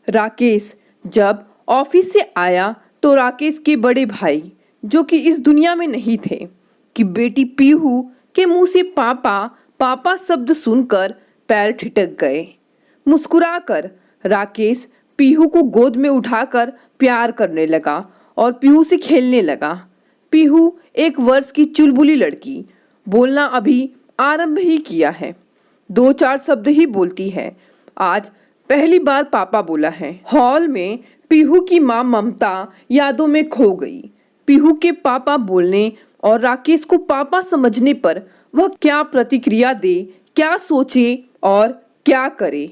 राकेश जब ऑफिस से आया तो राकेश के बड़े भाई, जो कि इस दुनिया में नहीं थे, कि बेटी पीहू के मुंह से पापा पापा शब्द सुनकर पैर ठिठक गए। मुस्कुराकर राकेश पीहू को गोद में उठाकर प्यार करने लगा और पीहू से खेलने लगा। पीहू 1 वर्ष की चुलबुली लड़की, बोलना अभी आरंभ ही किया है, 2-4 शब्द ही बोलती है। आज पहली बार पापा बोला है। हॉल में पीहू की माँ ममता यादों में खो गई। पीहू के पापा बोलने और राकेश को पापा समझने पर वह क्या प्रतिक्रिया दे, क्या सोचे और क्या करे,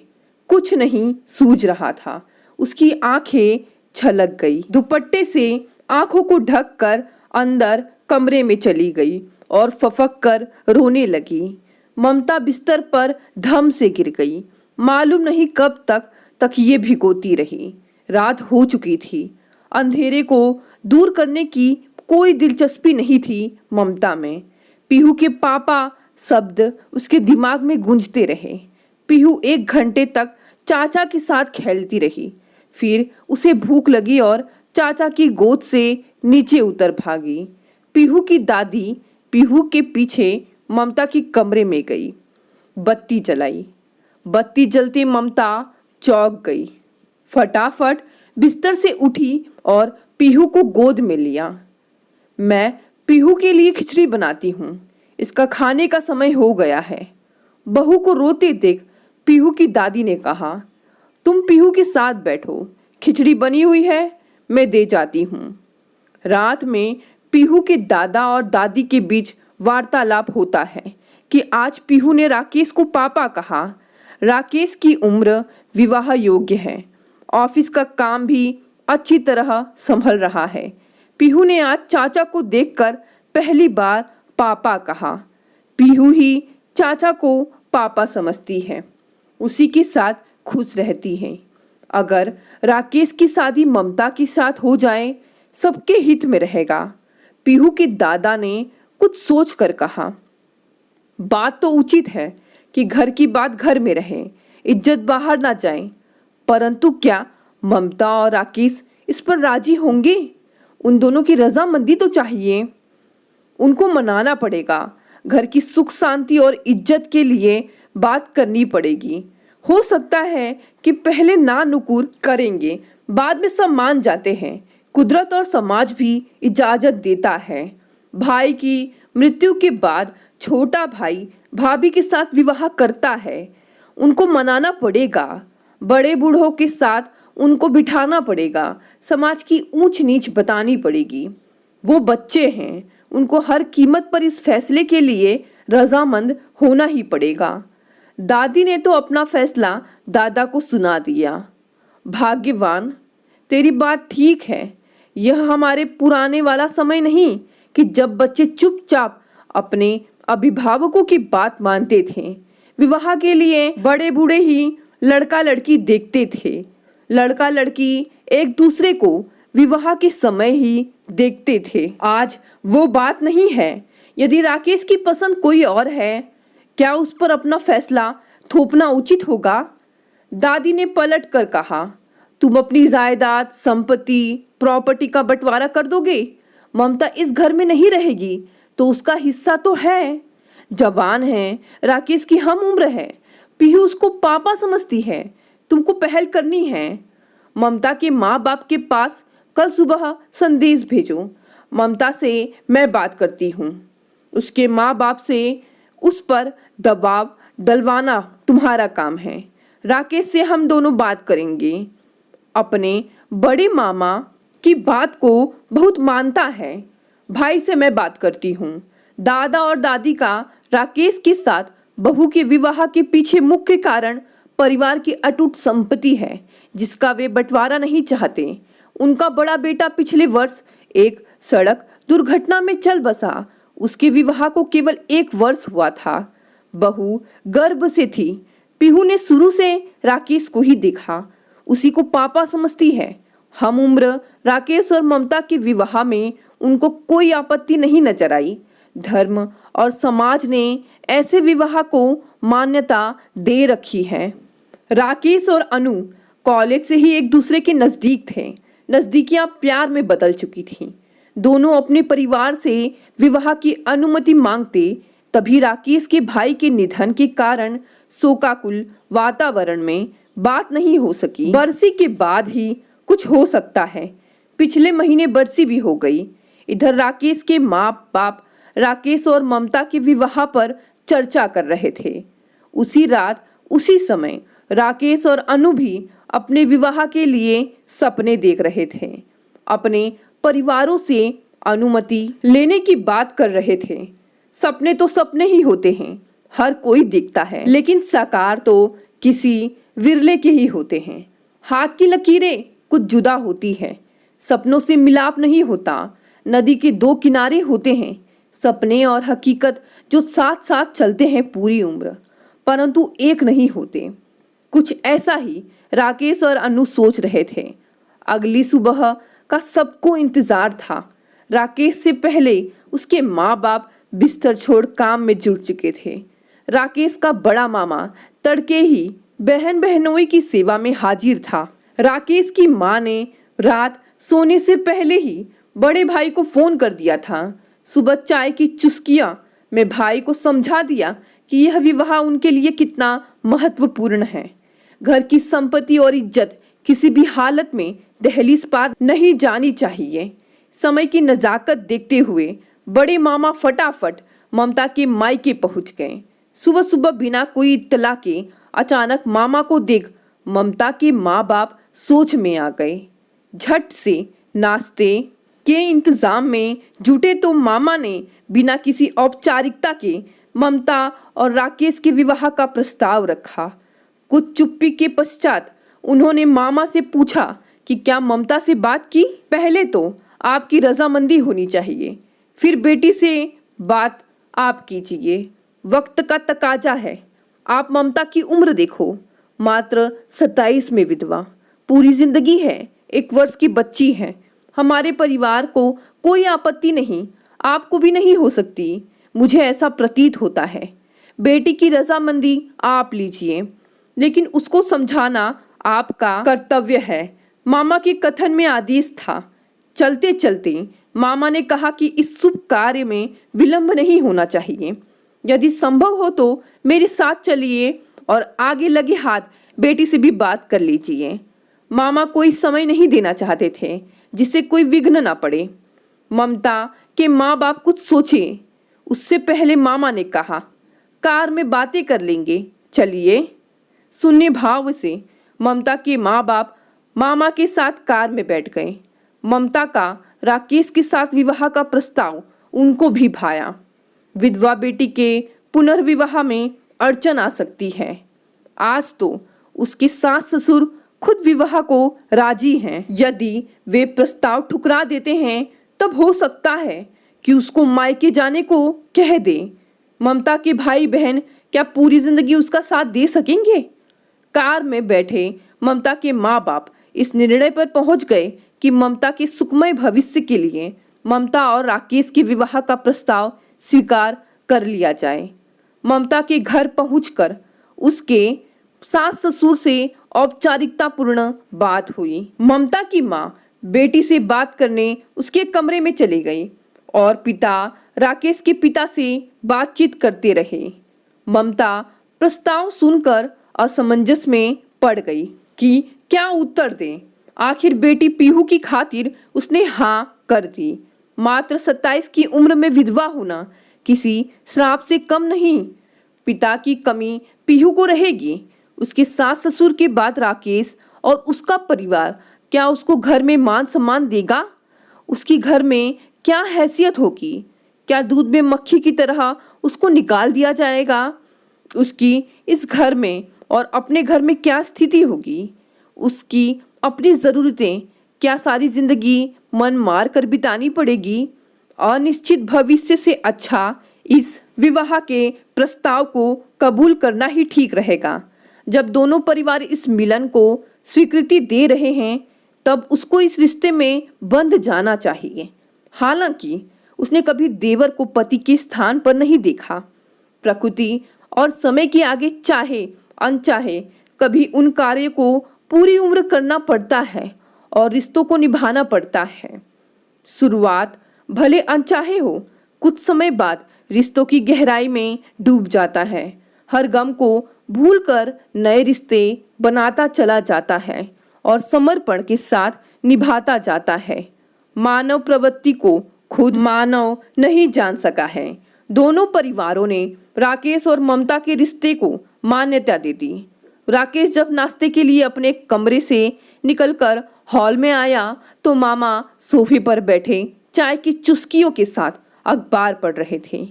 कुछ नहीं सूझ रहा था। उसकी आंखें छलक गई। दुपट्टे से आंखों को ढककर अंदर कमरे में चली गई और फफक कर रोने लगी। ममता बिस्तर पर धम से गिर गई। मालूम नहीं कब तक तकिए भिगोती रही। रात हो चुकी थी। अंधेरे को दूर करने की कोई दिलचस्पी नहीं थी ममता में। पीहू के पापा शब्द उसके दिमाग में गूंजते रहे। पीहू 1 घंटे तक चाचा के साथ खेलती रही। फिर उसे भूख लगी और चाचा की गोद से नीचे उतर भागी। पीहू की दादी पीहू के पीछे ममता की कमरे में गई, बत्ती जलाई। बत्ती जलते ममता चौंक गई। फटाफट बिस्तर से उठी और पीहू को गोद में लिया। मैं पीहू के लिए खिचड़ी बनाती हूँ, इसका खाने का समय हो गया है। बहू को रोते देख पीहू की दादी ने कहा, तुम पीहू के साथ बैठो, खिचड़ी बनी हुई है, मैं दे जाती हूँ। रात में पीहू के दादा और दादी के बीच वार्तालाप होता है कि आज पीहू ने राकेश को पापा कहा। राकेश की उम्र विवाह योग्य है, ऑफिस का काम भी अच्छी तरह संभल रहा है। पीहू ने आज चाचा को देखकर पहली बार पापा कहा। पीहू ही चाचा को पापा समझती है, उसी के साथ खुश रहती है। अगर राकेश की शादी ममता के साथ हो जाए, सबके हित में रहेगा। पीहू के दादा ने कुछ सोच कर कहा, बात तो उचित है कि घर की बात घर में रहे, इज्जत बाहर ना जाए, परंतु क्या ममता और राकेश इस पर राजी होंगे? उन दोनों की रजामंदी तो चाहिए। उनको मनाना पड़ेगा। घर की सुख शांति और इज्जत के लिए बात करनी पड़ेगी। हो सकता है कि पहले ना नुकुर करेंगे, बाद में सब मान जाते हैं। कुदरत और समाज भी इजाजत देता है। भाई की मृत्यु के बाद छोटा भाई भाभी के साथ विवाह करता है, उनको मनाना पड़ेगा। बड़े बूढ़ों के साथ उनको बिठाना पड़ेगा। समाज की ऊंच नीच बतानी पड़ेगी। वो बच्चे हैं, उनको हर कीमत पर इस फैसले के लिए रजामंद होना ही पड़ेगा। दादी ने तो अपना फैसला दादा को सुना दिया। भाग्यवान, तेरी बात ठीक है। यह हमारे पुराने वाला समय नहीं कि जब बच्चे चुपचाप अपने अभिभावकों की बात मानते थे। विवाह के लिए बड़े बूढ़े ही लड़का लड़की देखते थे। लड़का लड़की एक दूसरे को विवाह के समय ही देखते थे। आज वो बात नहीं है। यदि राकेश की पसंद कोई और है, क्या उस पर अपना फैसला थोपना उचित होगा? दादी ने पलट कर कहा, तुम अपनी जायदाद, संपत्ति, प्रॉपर्टी का बंटवारा कर दोगे। ममता इस घर में नहीं रहेगी तो उसका हिस्सा तो है। जवान है, राकेश की हम उम्र है। पीहू उसको पापा समझती है। तुमको पहल करनी है। ममता के माँ बाप के पास कल सुबह संदेश भेजो। ममता से मैं बात करती हूँ। उसके माँ बाप से उस पर दबाव डलवाना तुम्हारा काम है। राकेश से हम दोनों बात करेंगे। अपने बड़े मामा की बात को बहुत मानता है। भाई से मैं बात करती हूँ। दादा और दादी का राकेश के साथ बहू के विवाह के पीछे मुख्य कारण परिवार की अटूट संपत्ति है, जिसका वे बंटवारा नहीं चाहते। उनका बड़ा बेटा पिछले वर्ष एक सड़क दुर्घटना में चल बसा। उसके विवाह को केवल 1 वर्ष हुआ था। बहू गर्भ से थी। पीहू ने शुरू से राकेश को ही देखा, उसी को पापा समझती है। हम उम्र राकेश और ममता के विवाह में उनको कोई आपत्ति नहीं नजर आई। धर्म और समाज ने ऐसे विवाह को मान्यता दे रखी है। राकेश और अनु कॉलेज से ही एक दूसरे के नजदीक थे। नजदीकियां प्यार में बदल चुकी थीं। दोनों अपने परिवार से विवाह की अनुमति मांगते, तभी राकेश के भाई के निधन के कारण शोकाकुल वातावरण में बात नहीं हो सकी। बरसी के बाद ही कुछ हो सकता है। पिछले महीने बरसी भी हो गई। इधर राकेश के माँ बाप राकेश और ममता के विवाह पर चर्चा कर रहे थे। उसी रात उसी समय राकेश और अनु भी अपने विवाह के लिए सपने देख रहे थे। अपने परिवारों से अनुमति लेने की बात कर रहे थे। सपने तो सपने ही होते हैं, हर कोई देखता है, लेकिन साकार तो किसी विरले के ही होते हैं। हाथ की लकीरें कुछ जुदा होती है, सपनों से मिलाप नहीं होता। नदी के दो किनारे होते हैं, सपने और हकीकत जो साथ साथ चलते हैं पूरी उम्र, परंतु एक नहीं होते। कुछ ऐसा ही राकेश और अनु सोच रहे थे। अगली सुबह का सबको इंतजार था। राकेश से पहले उसके माँ बाप बिस्तर छोड़ काम में जुट चुके थे। राकेश का बड़ा मामा तड़के ही बहन बहनोई की सेवा में हाजिर था। राकेश की माँ ने रात सोने से पहले ही बड़े भाई को फोन कर दिया था। सुबह चाय की चुस्कियां में भाई को समझा दिया कि यह विवाह उनके लिए कितना महत्वपूर्ण है। घर की संपत्ति और इज्जत किसी भी हालत में दहलीज पार नहीं जानी चाहिए। समय की नजाकत देखते हुए बड़े मामा फटाफट ममता के मायके पहुंच गए। सुबह सुबह बिना कोई इत्तला के अचानक मामा को देख ममता के माँ बाप सोच में आ गए। झट से नाश्ते के इंतजाम में जुटे तो मामा ने बिना किसी औपचारिकता के ममता और राकेश के विवाह का प्रस्ताव रखा। कुछ चुप्पी के पश्चात उन्होंने मामा से पूछा कि क्या ममता से बात की? पहले तो आपकी रजामंदी होनी चाहिए, फिर बेटी से बात आप कीजिए। वक्त का तकाजा है। आप ममता की उम्र देखो, मात्र 27 में विधवा, पूरी जिंदगी है, 1 वर्ष की बच्ची है। हमारे परिवार को कोई आपत्ति नहीं, आपको भी नहीं हो सकती, मुझे ऐसा प्रतीत होता है। बेटी की रजामंदी आप लीजिए, लेकिन उसको समझाना आपका कर्तव्य है। मामा के कथन में आदेश था। चलते चलते मामा ने कहा कि इस शुभ कार्य में विलंब नहीं होना चाहिए। यदि संभव हो तो मेरे साथ चलिए और आगे लगे हाथ बेटी से भी बात कर लीजिए। मामा कोई समय नहीं देना चाहते थे जिससे कोई विघ्न ना पड़े। ममता के माँ बाप कुछ सोचे उससे पहले मामा ने कहा, कार में बातें कर लेंगे, चलिए। शून्य भाव से ममता के माँ बाप मामा के साथ कार में बैठ गए। ममता का राकेश के साथ विवाह का प्रस्ताव उनको भी भाया। विधवा बेटी के पुनर्विवाह में अड़चन आ सकती है। आज तो उसके सास ससुर खुद विवाह को राजी हैं। यदि वे प्रस्ताव ठुकरा देते हैं तब हो सकता है कि उसको मायके जाने को कह दे। ममता के भाई बहन क्या पूरी जिंदगी उसका साथ दे सकेंगे? कार में बैठे ममता के माँ बाप इस निर्णय पर पहुंच गए कि ममता के सुखमय भविष्य के लिए ममता और राकेश के विवाह का प्रस्ताव स्वीकार कर लिया जाए। ममता के घर पहुंचकर उसके सास ससुर से औपचारिकता पूर्ण बात हुई। ममता की माँ बेटी से बात करने उसके कमरे में चली गई और पिता राकेश के पिता से बातचीत करते रहे। ममता प्रस्ताव सुनकर असमंजस में पड़ गई कि क्या उत्तर दें। आखिर बेटी पीहू की खातिर उसने हाँ कर दी। मात्र 27 की उम्र में विधवा होना किसी श्राप से कम नहीं। पिता की कमी पीहू को रहेगी। उसके सास ससुर के बाद राकेश और उसका परिवार क्या उसको घर में मान सम्मान देगा? उसकी घर में क्या हैसियत होगी? क्या दूध में मक्खी की तरह उसको निकाल दिया जाएगा? उसकी इस घर में और अपने घर में क्या स्थिति होगी? उसकी अपनी ज़रूरतें क्या सारी जिंदगी मन मार कर बितानी पड़ेगी? अनिश्चित भविष्य से अच्छा इस विवाह के प्रस्ताव को कबूल करना ही ठीक रहेगा। जब दोनों परिवार इस मिलन को स्वीकृति दे रहे हैं तब उसको इस रिश्ते में बंध जाना चाहिए। हालांकि उसने कभी देवर को पति के स्थान पर नहीं देखा। प्रकृति और समय के आगे चाहे अनचाहे कभी उन कार्य को पूरी उम्र करना पड़ता है और रिश्तों को निभाना पड़ता है। शुरुआत भले अनचाहे हो, कुछ समय बाद रिश्तों की गहराई में डूब जाता है। हर गम को भूलकर नए रिश्ते बनाता चला जाता है और समर्पण के साथ निभाता जाता है। मानव प्रवृत्ति को खुद मानव नहीं जान सका है। दोनों परिवारों ने राकेश और ममता के रिश्ते को मान्यता दे दी। राकेश जब नाश्ते के लिए अपने कमरे से निकलकर हॉल में आया तो मामा सोफे पर बैठे चाय की चुस्कियों के साथ अखबार पढ़ रहे थे।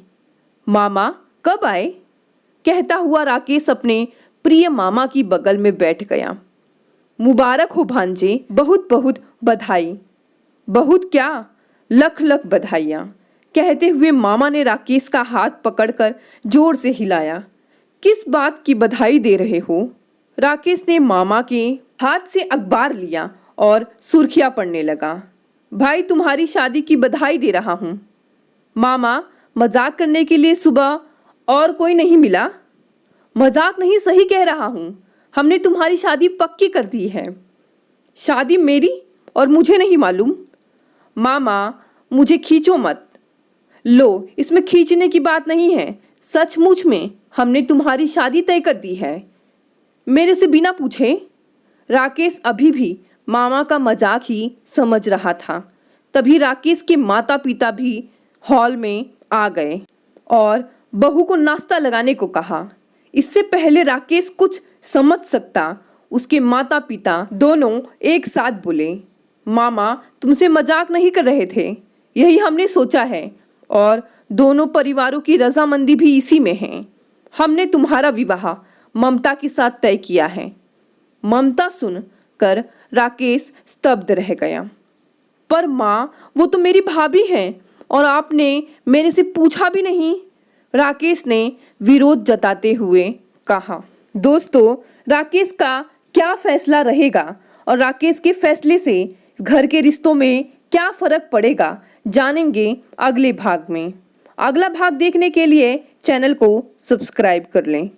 मामा कब आए? कहता हुआ राकेश अपने प्रिय मामा की बगल में बैठ गया। मुबारक हो भांजे, बहुत बहुत बधाई। बहुत क्या, लख लख बधाइयाँ, कहते हुए मामा ने राकेश का हाथ पकड़कर जोर से हिलाया। किस बात की बधाई दे रहे हो? राकेश ने मामा के हाथ से अखबार लिया और सुर्खियां पढ़ने लगा। भाई, तुम्हारी शादी की बधाई दे रहा हूँ। मामा, मजाक करने के लिए सुबह और कोई नहीं मिला? मजाक नहीं, सही कह रहा हूँ। हमने तुम्हारी शादी पक्की कर दी है। शादी मेरी और मुझे नहीं मालूम? मामा, मुझे खींचो मत। लो, इसमें खींचने की बात नहीं है। सचमुच में हमने तुम्हारी शादी तय कर दी है, मेरे से बिना पूछे। राकेश अभी भी मामा का मजाक ही समझ रहा था। तभी राकेश के माता पिता भी हॉल में आ गए और बहू को नाश्ता लगाने को कहा। इससे पहले राकेश कुछ समझ सकता, उसके माता पिता दोनों एक साथ बोले, मामा, तुमसे मजाक नहीं कर रहे थे, यही हमने सोचा है और दोनों परिवारों की रजामंदी भी इसी में है। हमने तुम्हारा विवाह ममता के साथ तय किया है। ममता सुनकर राकेश स्तब्ध रह गया। पर माँ, वो तो मेरी भाभी हैं और आपने मेरे से पूछा भी नहीं, राकेश ने विरोध जताते हुए कहा। दोस्तों, राकेश का क्या फैसला रहेगा और राकेश के फैसले से घर के रिश्तों में क्या फर्क पड़ेगा, जानेंगे अगले भाग में। अगला भाग देखने के लिए चैनल को सब्सक्राइब कर लें।